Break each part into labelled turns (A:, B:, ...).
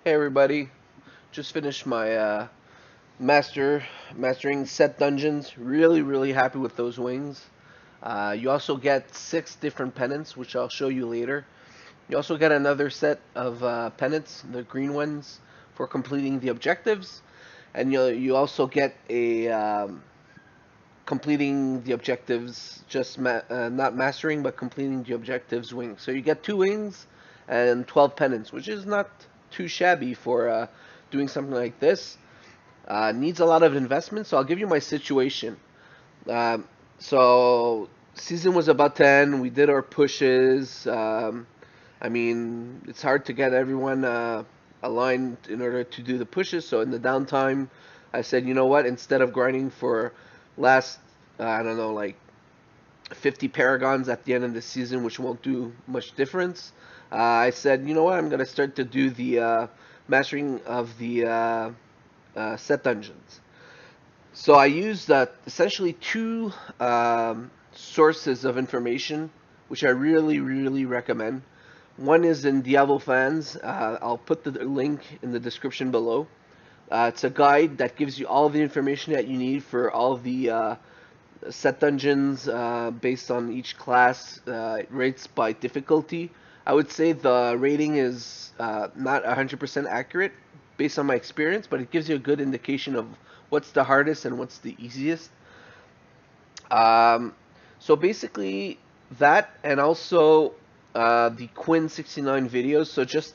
A: Hey everybody, just finished my mastering set dungeons. Really happy with those wings. You also get 6 different pennants, which I'll show you later. You also get another set of pennants, the green ones, for completing the objectives, and you also get a completing the objectives, just not mastering, but completing the objectives wing. So you get 2 wings and 12 pennants, which is not too shabby for doing something like this. Needs a lot of investment, so I'll give you my situation. Um, so season was about to end. We did our pushes. I mean, it's hard to get everyone aligned in order to do the pushes. So in the downtime, I said, you know what? Instead of grinding for last, I don't know, like 50 paragons at the end of the season, which won't do much difference, I said, you know what? I'm gonna start to do the mastering of the set dungeons. So I used essentially two sources of information, which I really recommend. One is in Diablo fans. I'll put the link in the description below. It's a guide that gives you all the information that you need for all of the set dungeons based on each class. It rates by difficulty. I would say the rating is not 100% accurate based on my experience, but it gives you a good indication of what's the hardest and what's the easiest. Um, so basically that, and also the Quinn 69 videos. So just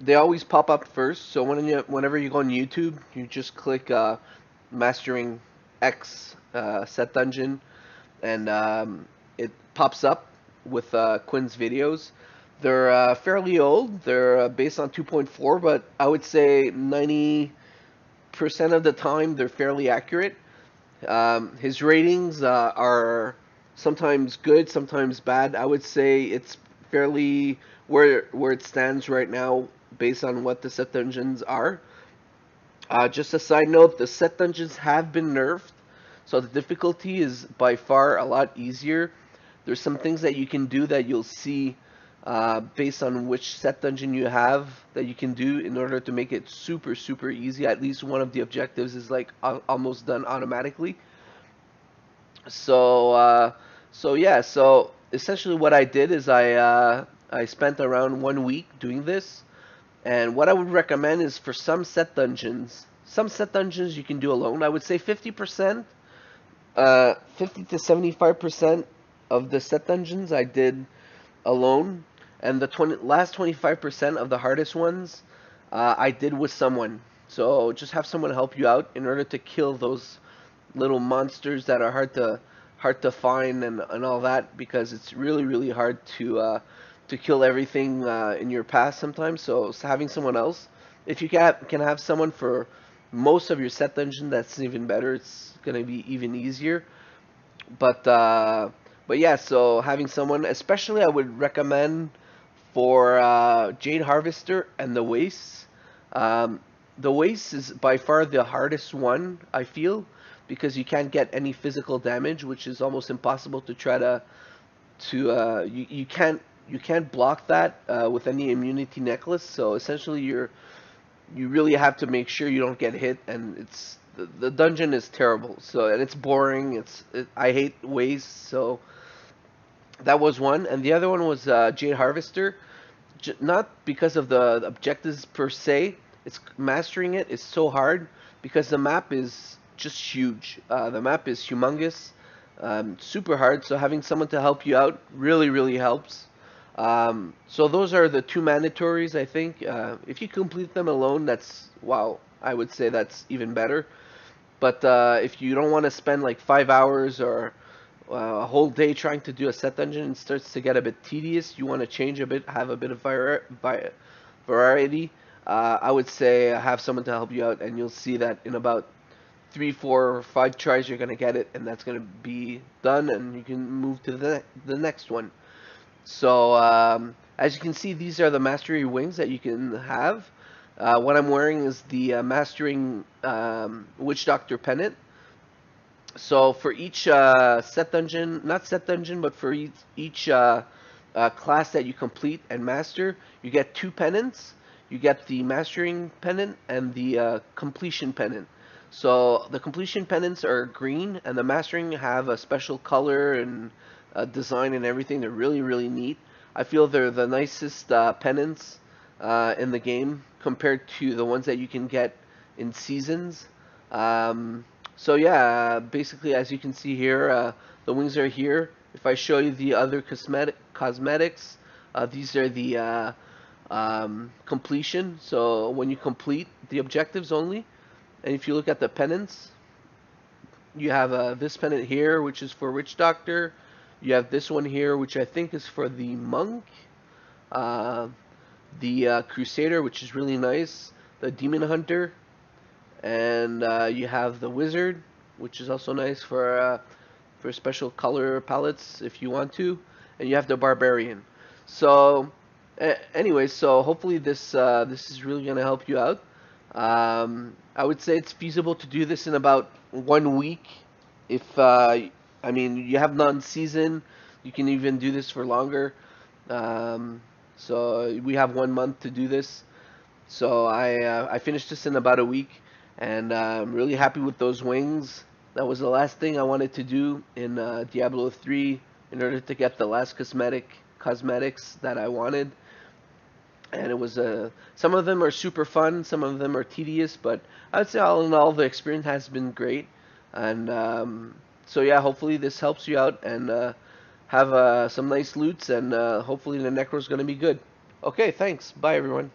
A: they always pop up first. So whenever you go on YouTube, you just click mastering X set dungeon, and it pops up with Quinn's videos. They're fairly old. They're based on 2.4, but I would say 90% of the time they're fairly accurate. His ratings are sometimes good, sometimes bad. I would say it's fairly where it stands right now based on what the set dungeons are. Just a side note, the set dungeons have been nerfed, so the difficulty is by far a lot easier. There's some things that you can do that you'll see based on which set dungeon you have that you can do in order to make it super easy. At least one of the objectives is like almost done automatically. So yeah, so essentially what I did is I spent around 1 week doing this, and what I would recommend is for some set dungeons you can do alone. I would say 50%, 50 to 75% of the set dungeons I did alone, and the last 25% of the hardest ones I did with someone. So just have someone help you out in order to kill those little monsters that are hard to find and all that, because it's really hard to kill everything in your path sometimes. So having someone else, if you can have someone for most of your set dungeon, that's even better. It's gonna be even easier. But yeah, so having someone, especially I would recommend for Jade Harvester and the Wastes. Um, the Waste is by far the hardest one, I feel, because you can't get any physical damage, which is almost impossible to try you can't block that with any immunity necklace. So essentially, you really have to make sure you don't get hit, and the dungeon is terrible. So, and it's boring. I hate waste. So that was one, and the other one was Jade Harvester. Not because of the objectives per se. It's mastering it is so hard because the map is just huge. The map is humongous, super hard. So having someone to help you out really helps. So those are the two mandatories, I think. If you complete them alone, that's wow. I would say that's even better. But if you don't want to spend like 5 hours or a whole day trying to do a set dungeon, it starts to get a bit tedious. You want to change a bit, have a bit of variety. I would say have someone to help you out, and you'll see that in about 3, 4, 5 tries you're gonna get it, and that's gonna be done, and you can move to the next one. So as you can see, these are the mastery wings that you can have. What I'm wearing is the mastering Witch Doctor pennant. So for each set dungeon, not set dungeon, but for each class that you complete and master, you get 2 pennants. you get the mastering pennant and the completion pennant. So the completion pennants are green, and the mastering have a special color and design and everything. They're really, really neat. I feel they're the nicest pennants in the game compared to the ones that you can get in seasons. Um, so yeah, basically as you can see here, the wings are here. If I show you the other cosmetics, these are the completion. So when you complete the objectives only, and if you look at the pennants, you have this pennant here, which is for Witch Doctor. You have this one here, which I think is for the Monk. Uh, the Crusader, which is really nice. The Demon Hunter. And you have the Wizard, which is also nice for special color palettes if you want to. And you have the Barbarian. So, anyway, so hopefully this is really gonna help you out. I would say it's feasible to do this in about 1 week. If I mean you have non-season, you can even do this for longer. Um, so we have 1 month to do this. So I finished this in about a week, and I'm really happy with those wings. That was the last thing I wanted to do in Diablo 3 in order to get the last cosmetics that I wanted. And it was some of them are super fun, some of them are tedious, but I'd say all in all the experience has been great. And so yeah, hopefully this helps you out and have some nice loots, and hopefully the Necro's going to be good. Okay, thanks. Bye everyone.